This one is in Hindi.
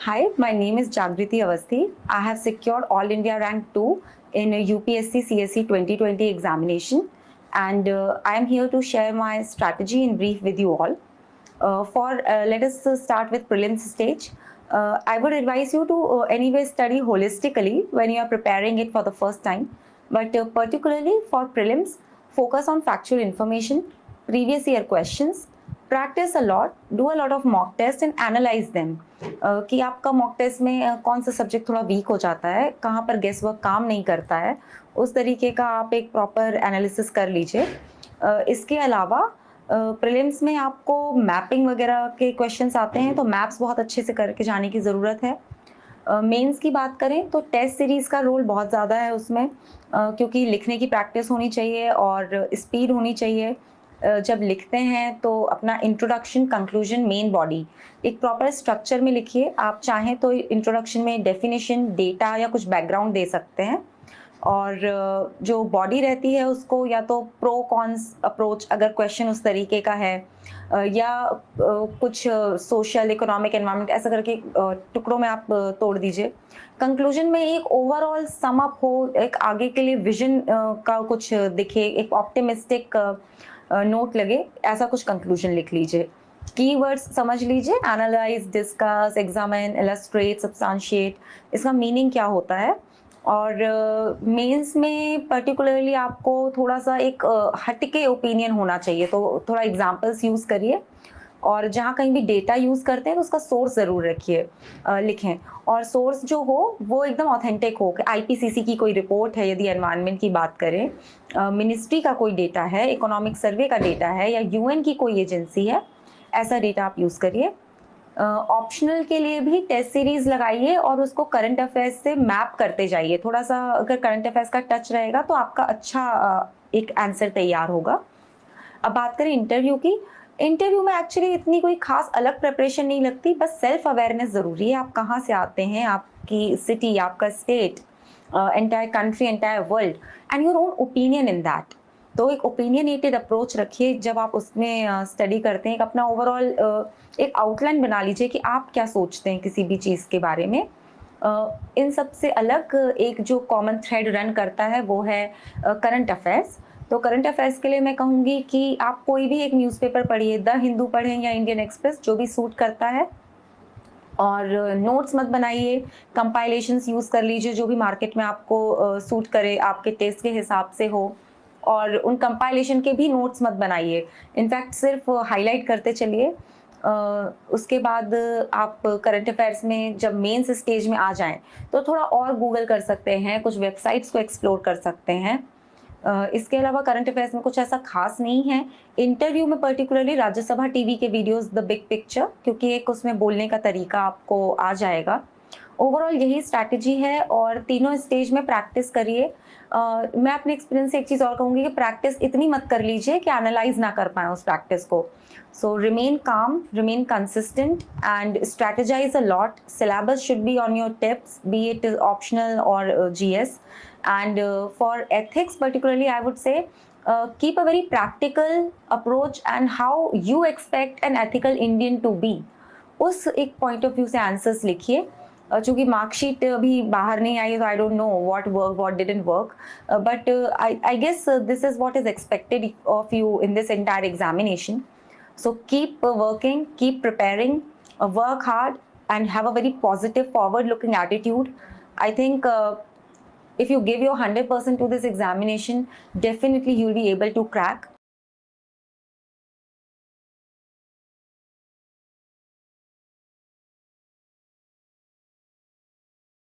Hi, my name is Jagriti Avasthi. I have secured All India Rank 2 in a UPSC CSE 2020 examination, and I am here to share my strategy in brief with you all. Let us start with prelims stage. I would advise you to anyway study holistically when you are preparing it for the first time, but particularly for prelims, focus on factual information, previous year questions, practice a lot, do a lot of mock tests and analyze them. कि आपका मॉक टेस्ट में कौन सा सब्जेक्ट थोड़ा वीक हो जाता है, कहाँ पर गेस वर्क काम नहीं करता है, उस तरीके का आप एक प्रॉपर एनालिसिस कर लीजिए। इसके अलावा प्रीलिम्स में आपको मैपिंग वगैरह के क्वेश्चंस आते हैं, तो मैप्स बहुत अच्छे से करके जाने की ज़रूरत है। मेंस की बात करें तो टेस्ट सीरीज़ का रोल बहुत ज़्यादा है उसमें, क्योंकि लिखने की प्रैक्टिस होनी चाहिए और स्पीड होनी चाहिए। जब लिखते हैं तो अपना इंट्रोडक्शन, कंक्लूजन, मेन बॉडी एक प्रॉपर स्ट्रक्चर में लिखिए। आप चाहें तो इंट्रोडक्शन में डेफिनेशन, डेटा या कुछ बैकग्राउंड दे सकते हैं, और जो बॉडी रहती है उसको या तो प्रो कॉन्स अप्रोच अगर क्वेश्चन उस तरीके का है, या कुछ सोशल, इकोनॉमिक, एनवायरनमेंट ऐसा करके टुकड़ों में आप तोड़ दीजिए। कंक्लूजन में एक ओवरऑल सम अप हो, एक आगे के लिए विजन का कुछ दिखे, एक ऑप्टिमिस्टिक नोट लगे, ऐसा कुछ कंक्लूजन लिख लीजिए। कीवर्ड्स समझ लीजिए, analyse, discuss, examine, illustrate, substantiate, इसका मीनिंग क्या होता है। और मेंस में पर्टिकुलरली आपको थोड़ा सा एक हटके ओपिनियन होना चाहिए, तो थोड़ा एग्जांपल्स यूज़ करिए, और जहाँ कहीं भी डेटा यूज़ करते हैं तो उसका सोर्स ज़रूर रखिए, लिखें, और सोर्स जो हो वो एकदम ऑथेंटिक हो कि आईपीसीसी की कोई रिपोर्ट है, यदि एनवायरनमेंट की बात करें, मिनिस्ट्री का कोई डेटा है, इकोनॉमिक सर्वे का डेटा है, या यूएन की कोई एजेंसी है, ऐसा डेटा आप यूज़ करिए। ऑप्शनल के लिए भी टेस्ट सीरीज लगाइए और उसको करंट अफेयर्स से मैप करते जाइए। थोड़ा सा अगर करंट अफेयर्स का टच रहेगा तो आपका अच्छा एक आंसर तैयार होगा। अब बात करें इंटरव्यू की। इंटरव्यू में एक्चुअली इतनी कोई खास अलग प्रिपरेशन नहीं लगती, बस सेल्फ अवेयरनेस ज़रूरी है। आप कहाँ से आते हैं, आपकी सिटी, आपका state, entire country, entire world, and your own opinion in that. तो एक ओपिनियनेटेड अप्रोच रखिए जब आप उसमें स्टडी करते हैं। एक अपना ओवरऑल एक आउटलाइन बना लीजिए कि आप क्या सोचते हैं किसी भी चीज़ के बारे में। इन सब से अलग एक जो कॉमन थ्रेड रन करता है वो है करंट अफेयर्स। तो करंट अफेयर्स के लिए मैं कहूँगी कि आप कोई भी एक न्यूज़पेपर पढ़िए, द हिंदू पढ़ें या इंडियन एक्सप्रेस, जो भी सूट करता है, और नोट्स मत बनाइए, कंपाइलेशंस यूज़ कर लीजिए जो भी मार्केट में आपको सूट करे, आपके टेस्ट के हिसाब से हो, और उन कंपाइलेशन के भी नोट्स मत बनाइए, इनफैक्ट सिर्फ हाईलाइट करते चलिए। उसके बाद आप करंट अफेयर्स में जब मेंस स्टेज में आ जाएं तो थोड़ा और गूगल कर सकते हैं, कुछ वेबसाइट्स को एक्सप्लोर कर सकते हैं। इसके अलावा करंट अफेयर्स में कुछ ऐसा खास नहीं है। इंटरव्यू में पर्टिकुलरली राज्यसभा टीवी के वीडियोस, द बिग पिक्चर, क्योंकि एक उसमें बोलने का तरीका आपको आ जाएगा। ओवरऑल यही स्ट्रैटेजी है, और तीनों स्टेज में प्रैक्टिस करिए। मैं अपने एक्सपीरियंस से एक चीज़ और कहूँगी कि प्रैक्टिस इतनी मत कर लीजिए कि एनालाइज ना कर पाएँ उस प्रैक्टिस को। So remain calm, remain consistent and strategize a lot. Syllabus should be on your tips, be it optional or GS. And for ethics particularly, I would say keep a very practical approach and how you expect an ethical Indian to be, उस एक पॉइंट ऑफ व्यू से आंसर्स लिखिए। चूंकि मार्कशीट अभी बाहर नहीं आई है तो I don't know what work, what didn't work, but I guess this is what is expected of you in this entire examination. So keep working, keep preparing, work hard, and have a very positive, forward-looking attitude. I think if you give your 100% to this examination, definitely you'll be able to crack.